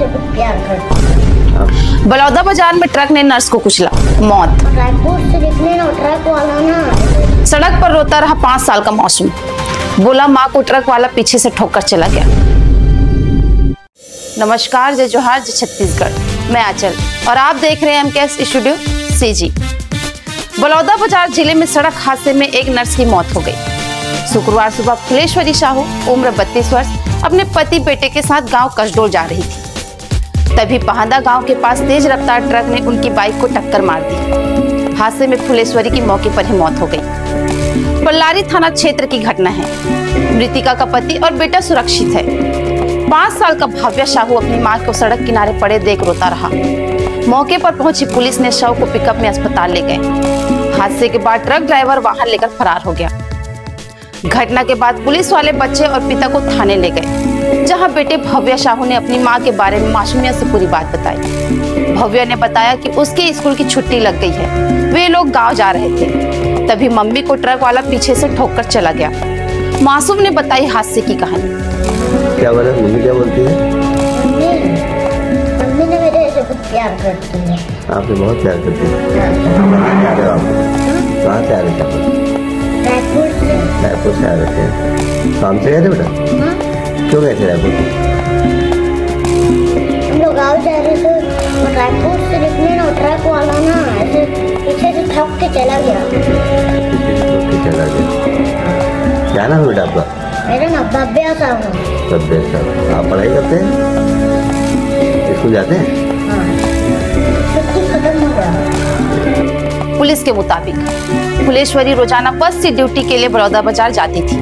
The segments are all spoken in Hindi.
से प्यार करती। बलौदा बाजार में ट्रक ने नर्स को कुचला, मौत। रायपुर से निकले ना ट्रक वाला ना। सड़क पर रोता रहा 5 साल का मासूम, बोला माँ को ट्रक वाला पीछे से ठोकर चला गया। नमस्कार, जय जोहार, जय छत्तीसगढ़। मैं आंचल और आप देख रहे हैं एमकेएस स्टूडियो सीजी। बलौदा बाजार जिले में सड़क हादसे में एक नर्स की मौत हो गई। शुक्रवार सुबह फुलेश्वरी साहू उम्र 32 वर्ष अपने पति बेटे के साथ गांव कसडोल जा रही थी। तभी पहांदा गांव के पास तेज रफ्तार ट्रक ने उनकी बाइक को टक्कर मार दी। हादसे में फुलेश्वरी की मौके पर ही मौत हो गई। पल्लारी थाना क्षेत्र की घटना है। मृतिका का पति और बेटा सुरक्षित है। 5 साल का भव्य साहू अपनी मां को सड़क किनारे पड़े देख रोता रहा। मौके पर पहुंची पुलिस ने शव को पिकअप में अस्पताल ले गए। हादसे के बाद ट्रक ड्राइवर वाहन लेकर फरार हो गया। घटना के बाद पुलिस वाले बच्चे और पिता को थाने ले गए, जहां बेटे भव्य साहू ने अपनी मां के बारे में मासूमियत से पूरी बात बताई। भव्य ने बताया कि उसके स्कूल की छुट्टी लग गई है, वे लोग गांव जा रहे थे, तभी मम्मी को ट्रक वाला पीछे से ठोककर चला गया। मासूम ने बताई हादसे की कहानी। क्या बोला मम्मी, क्या बोलती है? मम्मी ने मेरे से बहुत प्यार करती है। आपसे बहुत प्यार करती है। कहाँ से आ रहे थे? रायपुर से आ रहे थे। काम से गए थे बेटा? क्यों गए थे रायपुर? हम लोग गाँव जा रहे थे, रायपुर से निकले ना ट्रक वाला ना ऐसे पीछे से ठोक के चला गया। क्या नाम है बेटा आपका? मेरा नाम भव्य साहू। भव्य साहू। आप पढ़ाई करते हैं, स्कूल जाते हैं? छुट्टी खत्म हो गया। पुलिस के मुताबिक फुलेश्वरी रोजाना बस से ड्यूटी के लिए बलौदा बाजार जाती थी,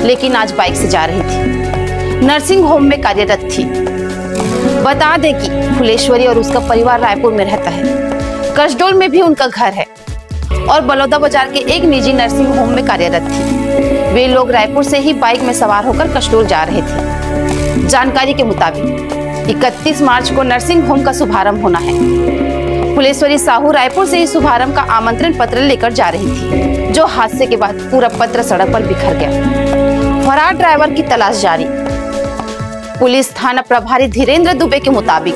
लेकिन आज बाइक से जा रही थी। नर्सिंग होम में कार्यरत थी। बता दें कि फुलेश्वरी और उसका परिवार रायपुर में रहता है। कसडोल में भी उनका घर है और बलौदा बाजार के एक निजी नर्सिंग होम में कार्यरत थी। वे लोग रायपुर से ही बाइक में सवार होकर कसडोल जा रहे थे। जानकारी के मुताबिक 31 मार्च को नर्सिंग होम का शुभारंभ होना है। फुलेश्वरी साहू रायपुर से ही शुभारंभ का आमंत्रण पत्र लेकर जा रही थी, जो हादसे के बाद पूरा पत्र सड़क पर बिखर गया। फरार ड्राइवर की तलाश जारी। पुलिस थाना प्रभारी धीरेन्द्र दुबे के मुताबिक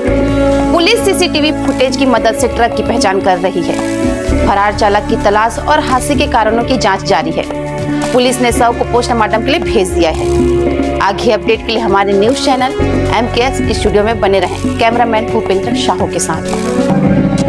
पुलिस सीसीटीवी फुटेज की मदद से ट्रक की पहचान कर रही है। फरार चालक की तलाश और हादसे के कारणों की जांच जारी है। पुलिस ने शव को पोस्टमार्टम के लिए भेज दिया है। आगे अपडेट के लिए हमारे न्यूज चैनल एमकेएस स्टूडियो में बने रहें। कैमरामैन भूपेंद्र साहू के साथ।